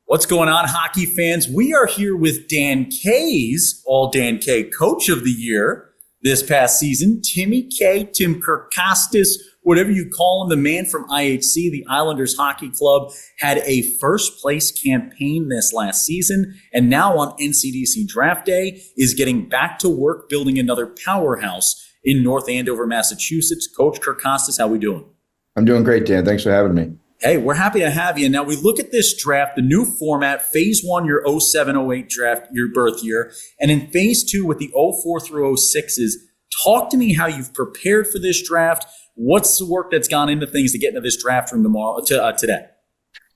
What's going on, hockey fans? We are here with Dan K's All Dan K Coach of the Year this past season, Timmy K, Tim Kyrkostas, whatever you call him, the man from IHC, the Islanders Hockey Club, had a first place campaign this last season, and now on NCDC Draft Day is getting back to work building another powerhouse in North Andover, Massachusetts. Coach Kyrkostas, how we doing? I'm doing great, Dan. Thanks for having me. Hey, we're happy to have you. Now, we look at this draft, the new format, Phase 1, your 07-08 draft, your birth year, and in Phase 2 with the 04 through 06s. Talk to me how you've prepared for this draft. What's the work that's gone into things to get into this draft room today?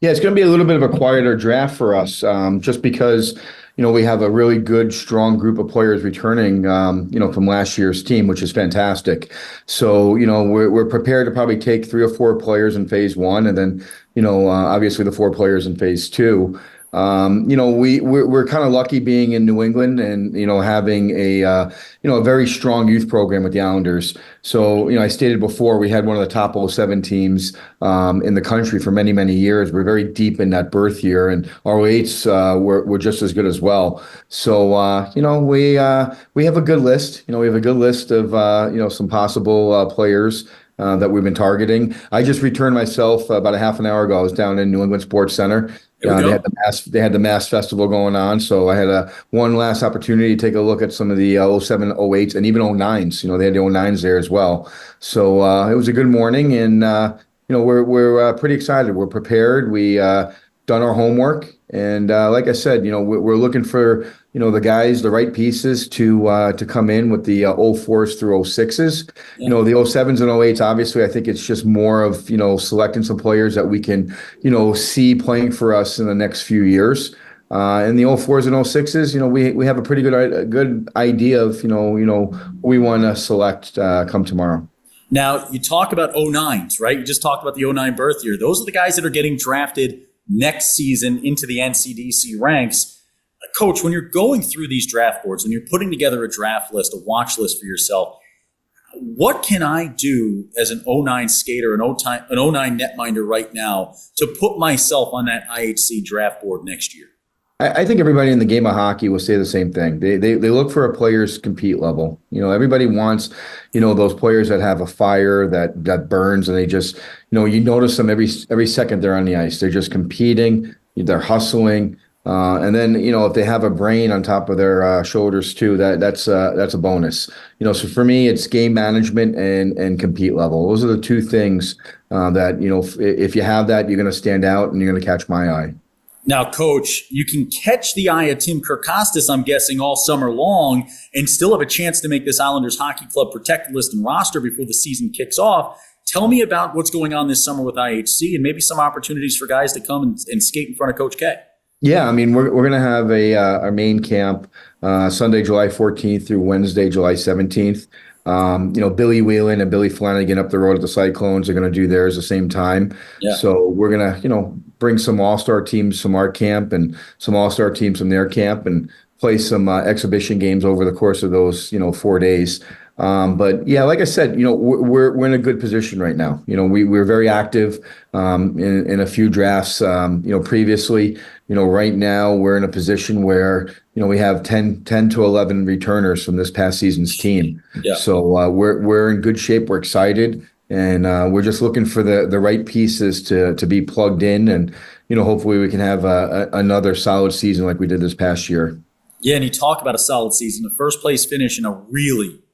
Yeah, it's going to be a little bit of a quieter draft for us, just because we have a really good, strong group of players returning, from last year's team, which is fantastic. So, we're prepared to probably take 3 or 4 players in Phase 1, and then, obviously the 4 players in Phase 2. We're kind of lucky being in New England and, having a very strong youth program with the Islanders. So, I stated before, we had one of the top 07 teams in the country for many, many years. We're very deep in that birth year, and our 08s were just as good as well. So, we have a good list. We have a good list of, some possible players that we've been targeting. I just returned myself about a half an hour ago. I was down in New England Sports Center. They had the Mass Festival going on, so I had one last opportunity to take a look at some of the 07, 08s, and even 09s. They had the 09s there as well. So it was a good morning, and we're pretty excited. We're prepared. We done our homework, and like I said, we're looking for the guys, the right pieces to come in with the 04s through 06s. The 07s and 08s, obviously, I think it's just more of selecting some players that we can see playing for us in the next few years. And the 04s and 06s, we have a pretty good idea of who we want to select come tomorrow. Now, you talk about 09s, right? You just talked about the 09 birth year. Those are the guys that are getting drafted next season into the NCDC ranks. Coach, when you're going through these draft boards, when you're putting together a draft list, a watch list for yourself, what can I do as an 09 skater, an 09 netminder right now to put myself on that IHC draft board next year? I think everybody in the game of hockey will say the same thing. They look for a player's compete level. Everybody wants, those players that have a fire that burns, and they just, you notice them every second they're on the ice. They're just competing. They're hustling. And then, if they have a brain on top of their shoulders too, that's a bonus. So for me, it's game management and compete level. Those are the 2 things that, if you have that, you're going to stand out and you're going to catch my eye. Now, Coach, you can catch the eye of Tim Kyrkostas, I'm guessing, all summer long and still have a chance to make this Islanders Hockey Club protected list and roster before the season kicks off. Tell me about what's going on this summer with IHC and maybe some opportunities for guys to come and skate in front of Coach K. Yeah, I mean, we're going to have our main camp Sunday, July 14th through Wednesday, July 17th. Billy Whelan and Billy Flanagan up the road at the Cyclones are going to do theirs the same time. Yeah. So we're going to, bring some all-star teams from our camp and some all-star teams from their camp and play some exhibition games over the course of those, 4 days. But yeah, like I said, we're in a good position right now. We're very active in a few drafts, previously. Right now we're in a position where, we have 10 to 11 returners from this past season's team. Yeah. So we're in good shape. We're excited, and we're just looking for the right pieces to be plugged in, and hopefully we can have another solid season like we did this past year. Yeah, and you talk about a solid season, the first place finish in a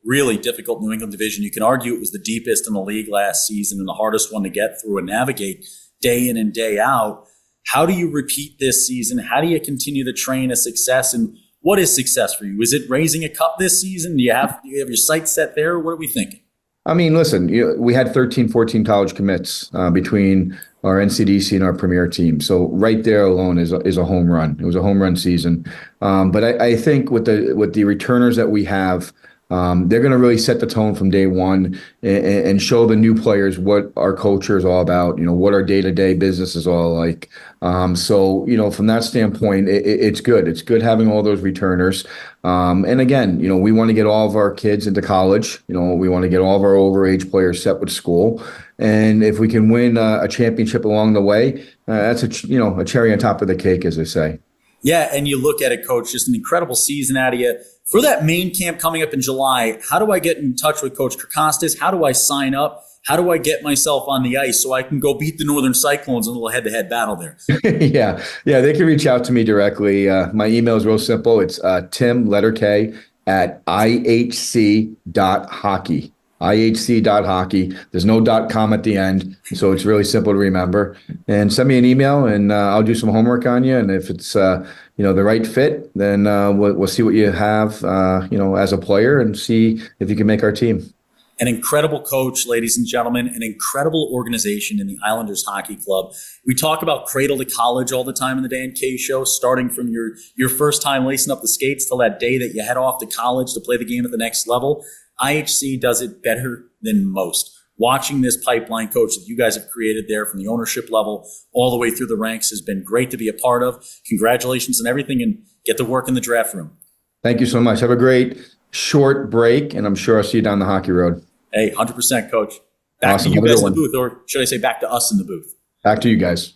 really difficult New England division. You can argue it was the deepest in the league last season and the hardest one to get through and navigate day in and day out. How do you repeat this season? How do you continue the train of success? And what is success for you? Is it raising a cup this season? Do you have your sights set there? What are we thinking? I mean, listen, we had 13, 14 college commits between our NCDC and our premier team. So right there alone is a home run. It was a home run season. But I think with the returners that we have, they're going to really set the tone from day one and show the new players what our culture is all about, what our day-to-day business is all like. So, from that standpoint, it's good. It's good having all those returners. And again, we want to get all of our kids into college. We want to get all of our overage players set with school. And if we can win a championship along the way, that's a cherry on top of the cake, as they say. Yeah, and you look at it, Coach, just an incredible season out of you. For that main camp coming up in July, how do I get in touch with Coach Kyrkostas? How do I sign up? How do I get myself on the ice so I can go beat the Northern Cyclones in a little head-to-head battle there? Yeah, they can reach out to me directly. My email is real simple. It's Tim, letter K, at ihc.hockey. ihc.hockey. There's no .com at the end, so it's really simple to remember. And send me an email, and I'll do some homework on you. And if it's the right fit, then we'll see what you have as a player and see if you can make our team. An incredible coach, ladies and gentlemen, an incredible organization in the Islanders Hockey Club. We talk about cradle to college all the time in the Dan K Show, starting from your first time lacing up the skates till that day that you head off to college to play the game at the next level. IHC does it better than most. Watching this pipeline, Coach, that you guys have created there from the ownership level all the way through the ranks has been great to be a part of. Congratulations on everything, and get to work in the draft room. Thank you so much. Have a great short break, and I'm sure I'll see you down the hockey road. Hey, 100%, Coach. Back Awesome. to you Have a guys good in the one. booth, or should I say back to us in the booth? Back to you guys.